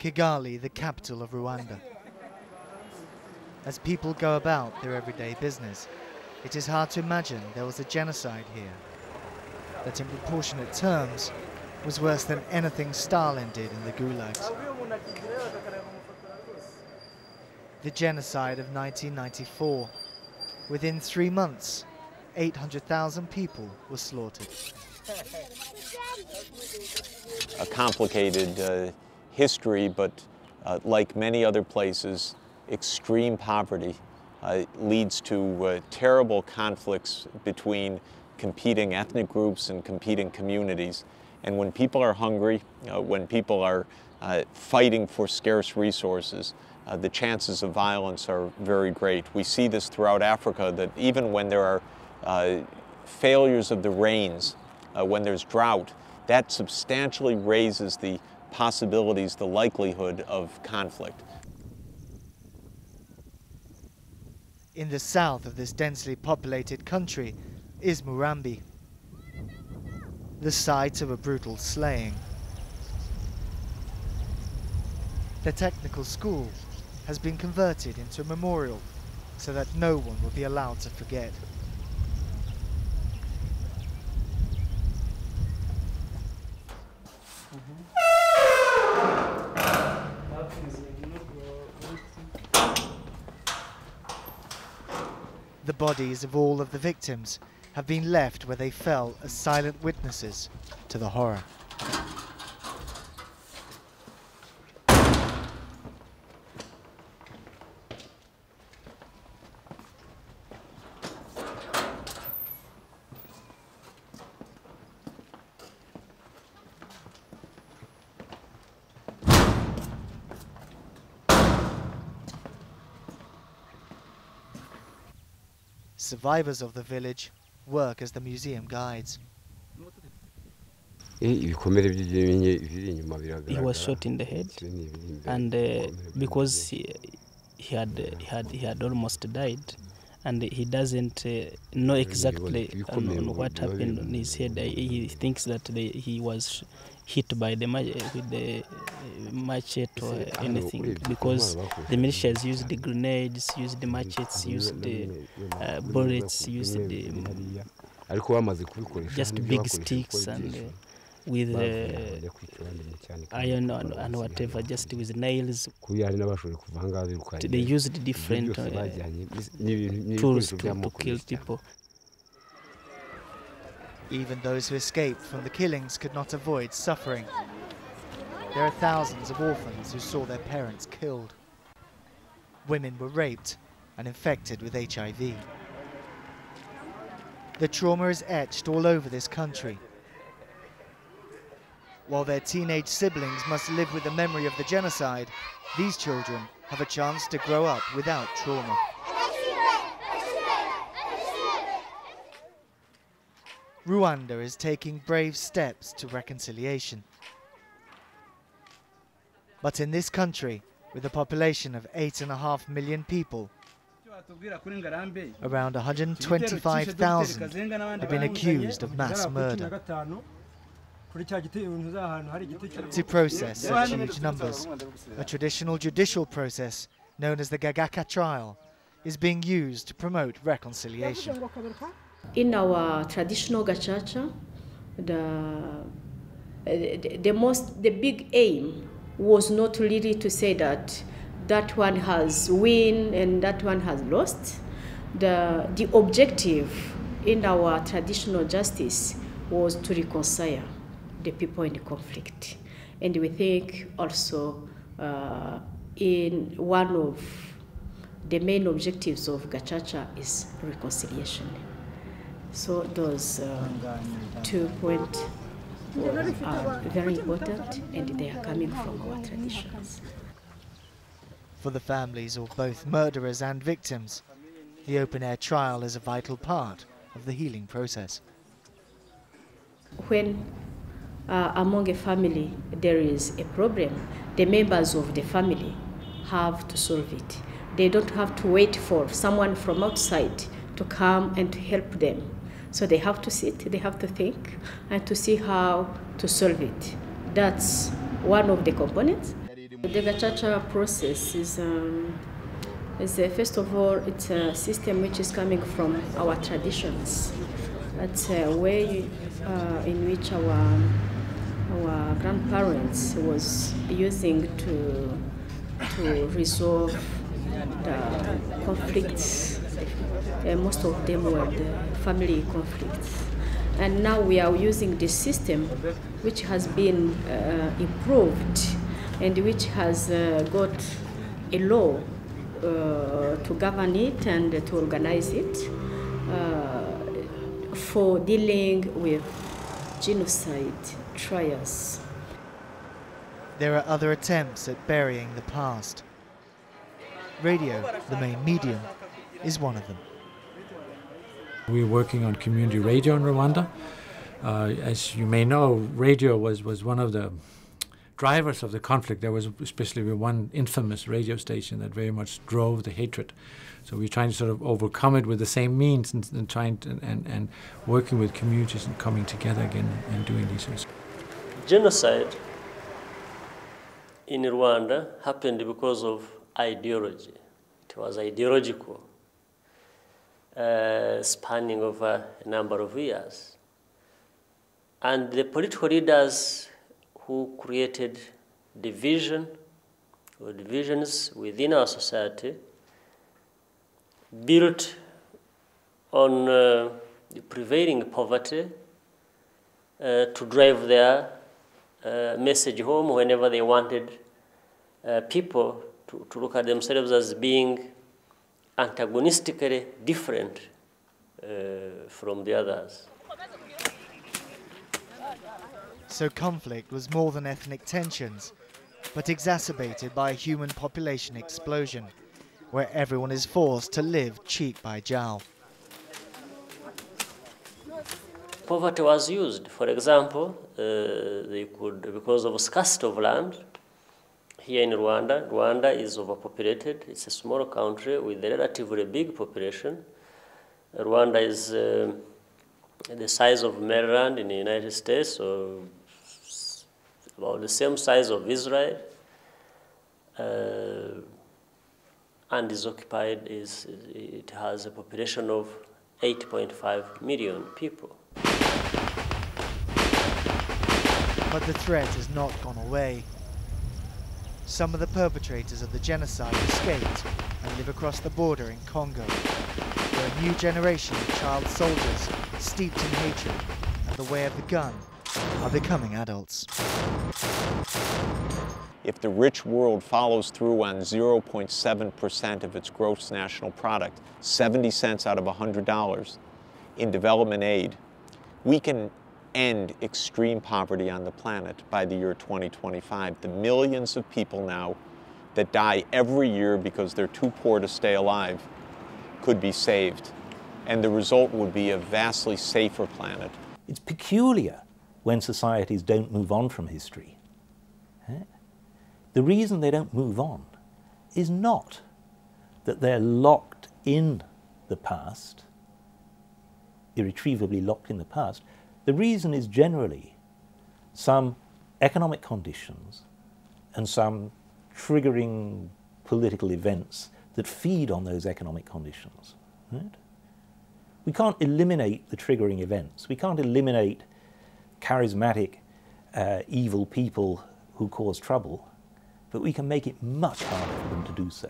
Kigali, the capital of Rwanda. As people go about their everyday business, it is hard to imagine there was a genocide here that in proportionate terms was worse than anything Stalin did in the gulags. The genocide of 1994. Within 3 months, 800,000 people were slaughtered. A complicated history, but like many other places, extreme poverty leads to terrible conflicts between competing ethnic groups and competing communities. And when people are hungry, when people are fighting for scarce resources, the chances of violence are very great. We see this throughout Africa, that even when there are failures of the rains, when there's drought, that substantially raises the possibilities, the likelihood of conflict. In the south of this densely populated country is Murambi, the site of a brutal slaying. The technical school has been converted into a memorial so that no one will be allowed to forget. The bodies of all of the victims have been left where they fell as silent witnesses to the horror. Survivors of the village work as the museum guides. He was shot in the head, and because he had almost died, and he doesn't know exactly what happened on his head. He thinks that he was hit by with the machete or anything, because the militias used the grenades, used the machetes, used the bullets, used the just big sticks and with iron and whatever, just with nails. They used different tools to kill people. Even those who escaped from the killings could not avoid suffering. There are thousands of orphans who saw their parents killed. Women were raped and infected with HIV. The trauma is etched all over this country. While their teenage siblings must live with the memory of the genocide, these children have a chance to grow up without trauma. Rwanda is taking brave steps to reconciliation. But in this country, with a population of 8.5 million people, around 125,000 have been accused of mass murder. To process such huge numbers, a traditional judicial process known as the Gagaka trial is being used to promote reconciliation. In our traditional gacaca, the big aim was not really to say that that one has won and that one has lost. The objective in our traditional justice was to reconcile the people in the conflict. And we think also in one of the main objectives of gacaca is reconciliation. So those 2 points are very important, and they are coming from our traditions. For the families of both murderers and victims, the open-air trial is a vital part of the healing process. When among a family there is a problem, the members of the family have to solve it. They don't have to wait for someone from outside to come and to help them. So they have to sit, they have to think, and to see how to solve it. That's one of the components. The gacaca process is first of all, it's a system which is coming from our traditions. It's a way in which our grandparents was using to resolve the conflicts. Most of them were the family conflicts. And now we are using this system which has been improved and which has got a law to govern it and to organize it for dealing with genocide trials. There are other attempts at burying the past. Radio, the main medium, is one of them. We're working on community radio in Rwanda. As you may know, radio was one of the drivers of the conflict. There was especially one infamous radio station that very much drove the hatred. So we're trying to sort of overcome it with the same means and trying to, and working with communities and coming together again and doing these things. Genocide in Rwanda happened because of ideology. It was ideological, spanning over a number of years. And the political leaders who created division or divisions within our society built on the prevailing poverty to drive their message home whenever they wanted people to look at themselves as being antagonistically different from the others. So conflict was more than ethnic tensions, but exacerbated by a human population explosion, where everyone is forced to live cheek by jowl. Poverty was used. For example, they could, because of scarcity of land, here in Rwanda, Rwanda is overpopulated. It's a small country with a relatively big population. Rwanda is the size of Maryland in the United States, so about the same size of Israel, and is occupied. It has a population of 8.5 million people. But the threat has not gone away. Some of the perpetrators of the genocide escaped and live across the border in Congo, where a new generation of child soldiers, steeped in hatred and the way of the gun, are becoming adults. If the rich world follows through on 0.7% of its gross national product, 70 cents out of $100 in development aid, we can end extreme poverty on the planet by the year 2025. The millions of people now that die every year because they're too poor to stay alive could be saved. And the result would be a vastly safer planet. It's peculiar when societies don't move on from history. The reason they don't move on is not that they're locked in the past, irretrievably locked in the past. The reason is generally some economic conditions and some triggering political events that feed on those economic conditions. Right? We can't eliminate the triggering events. We can't eliminate charismatic, evil people who cause trouble, but we can make it much harder for them to do so.